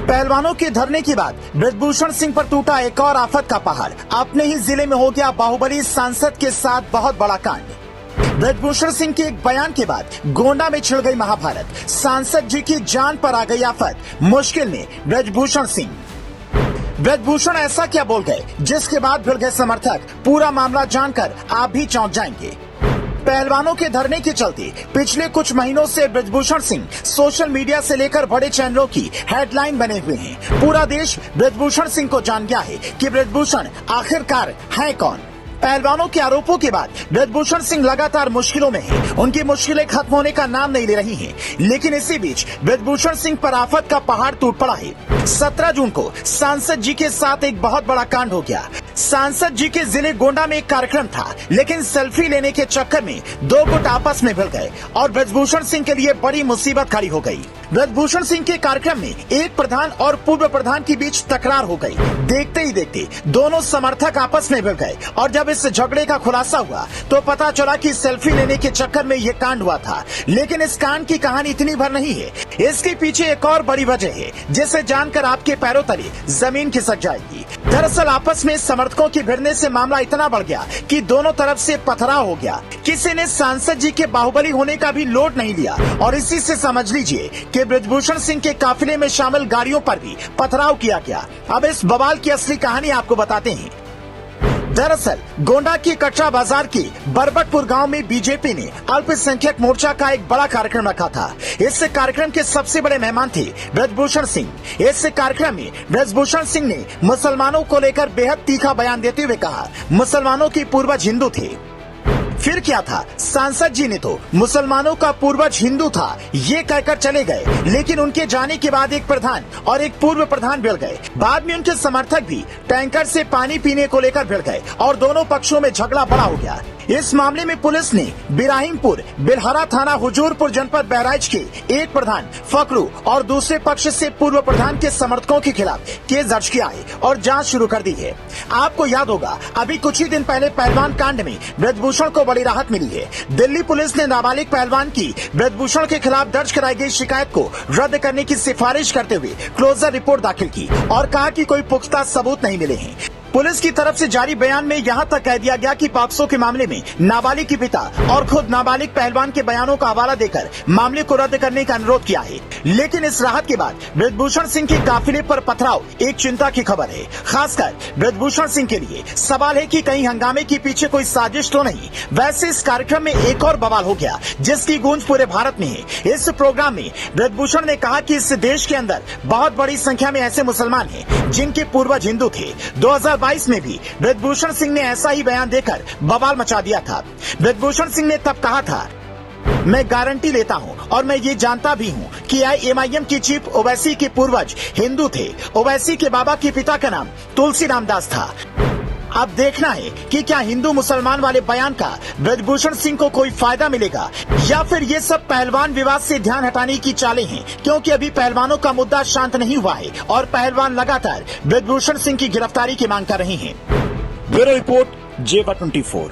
पहलवानों के धरने के बाद ब्रजभूषण सिंह पर टूटा एक और आफत का पहाड़। अपने ही जिले में हो गया बाहुबली सांसद के साथ बहुत बड़ा कांड। ब्रजभूषण सिंह के एक बयान के बाद गोंडा में छिड़ गई महाभारत। सांसद जी की जान पर आ गई आफत। मुश्किल में ब्रजभूषण सिंह। ब्रजभूषण ऐसा क्या बोल गए जिसके बाद भिड़ गए समर्थक? पूरा मामला जानकर आप भी चौंक जाएंगे। पहलवानों के धरने के चलते पिछले कुछ महीनों से ब्रजभूषण सिंह सोशल मीडिया से लेकर बड़े चैनलों की हेडलाइन बने हुए हैं। पूरा देश ब्रजभूषण सिंह को जान गया है कि ब्रजभूषण आखिरकार हैं कौन। पहलवानों के आरोपों के बाद ब्रजभूषण सिंह लगातार मुश्किलों में हैं। उनकी मुश्किलें खत्म होने का नाम नहीं ले रही हैं। लेकिन इसी बीच ब्रजभूषण सिंह पर आफत का पहाड़ टूट पड़ा है। 17 जून को सांसद जी के साथ एक बहुत बड़ा कांड हो गया। सांसद जी के जिले गोंडा में एक कार्यक्रम था, लेकिन सेल्फी लेने के चक्कर में दो गुट आपस में भिड़ गए और ब्रजभूषण सिंह के लिए बड़ी मुसीबत खड़ी हो गई। ब्रजभूषण सिंह के कार्यक्रम में एक प्रधान और पूर्व प्रधान के बीच तकरार हो गई। देखते ही देखते दोनों समर्थक आपस में भिड़ गए और जब इस झगड़े का खुलासा हुआ तो पता चला कि सेल्फी लेने के चक्कर में ये कांड हुआ था। लेकिन इस कांड की कहानी इतनी भर नहीं है। इसके पीछे एक और बड़ी वजह है जिसे जानकर आपके पैरों तले जमीन खिसक जाएगी। दरअसल आपस में समर्थकों के भिड़ने से मामला इतना बढ़ गया कि दोनों तरफ से पथराव हो गया। किसी ने सांसद जी के बाहुबली होने का भी लोड नहीं लिया और इसी से समझ लीजिए कि ब्रजभूषण सिंह के काफिले में शामिल गाड़ियों पर भी पथराव किया गया। अब इस बवाल की असली कहानी आपको बताते हैं। दरअसल गोंडा के कटरा बाजार के बरबटपुर गांव में बीजेपी ने अल्पसंख्यक मोर्चा का एक बड़ा कार्यक्रम रखा था। इस कार्यक्रम के सबसे बड़े मेहमान थे ब्रजभूषण सिंह। इस कार्यक्रम में ब्रजभूषण सिंह ने मुसलमानों को लेकर बेहद तीखा बयान देते हुए कहा, मुसलमानों के पूर्वज हिंदू थे। फिर क्या था, सांसद जी ने तो मुसलमानों का पूर्वज हिंदू था ये कहकर चले गए, लेकिन उनके जाने के बाद एक प्रधान और एक पूर्व प्रधान भिड़ गए। बाद में उनके समर्थक भी टैंकर से पानी पीने को लेकर भिड़ गए और दोनों पक्षों में झगड़ा बड़ा हो गया। इस मामले में पुलिस ने बिराहिमपुर बिलहरा थाना हुजूरपुर जनपद बहराइच के एक प्रधान फकरू और दूसरे पक्ष से पूर्व प्रधान के समर्थकों के खिलाफ केस दर्ज किया है और जांच शुरू कर दी है। आपको याद होगा अभी कुछ ही दिन पहले पहलवान कांड में ब्रजभूषण को बड़ी राहत मिली है। दिल्ली पुलिस ने नाबालिग पहलवान की ब्रजभूषण के खिलाफ दर्ज कराई गई शिकायत को रद्द करने की सिफारिश करते हुए क्लोजर रिपोर्ट दाखिल की और कहा कि कोई पुख्ता सबूत नहीं मिले हैं। पुलिस की तरफ से जारी बयान में यहाँ तक कह दिया गया कि पॉक्सो के मामले में नाबालिग के पिता और खुद नाबालिग पहलवान के बयानों का हवाला देकर मामले को रद्द करने का अनुरोध किया है। लेकिन इस राहत के बाद ब्रजभूषण सिंह के काफिले पर पथराव एक चिंता की खबर है। खासकर ब्रजभूषण सिंह के लिए सवाल है कि कहीं हंगामे के पीछे कोई साजिश तो नहीं। वैसे इस कार्यक्रम में एक और बवाल हो गया जिसकी गूंज पूरे भारत में है। इस प्रोग्राम में ब्रजभूषण ने कहा कि इस देश के अंदर बहुत बड़ी संख्या में ऐसे मुसलमान हैं जिनके पूर्वज हिंदू थे। 2022 में भी ब्रजभूषण सिंह ने ऐसा ही बयान देकर बवाल मचा दिया था। ब्रजभूषण सिंह ने तब कहा था, मैं गारंटी लेता हूं और मैं ये जानता भी हूं कि MIM की चीफ ओवैसी के पूर्वज हिंदू थे। ओवैसी के बाबा के पिता का नाम तुलसी रामदास था। अब देखना है कि क्या हिंदू मुसलमान वाले बयान का ब्रजभूषण सिंह को कोई फायदा मिलेगा या फिर ये सब पहलवान विवाद से ध्यान हटाने की चालें हैं, क्योंकि अभी पहलवानों का मुद्दा शांत नहीं हुआ है और पहलवान लगातार ब्रजभूषण सिंह की गिरफ्तारी की मांग कर रहे हैं। ब्यूरो रिपोर्ट, जेवा 24।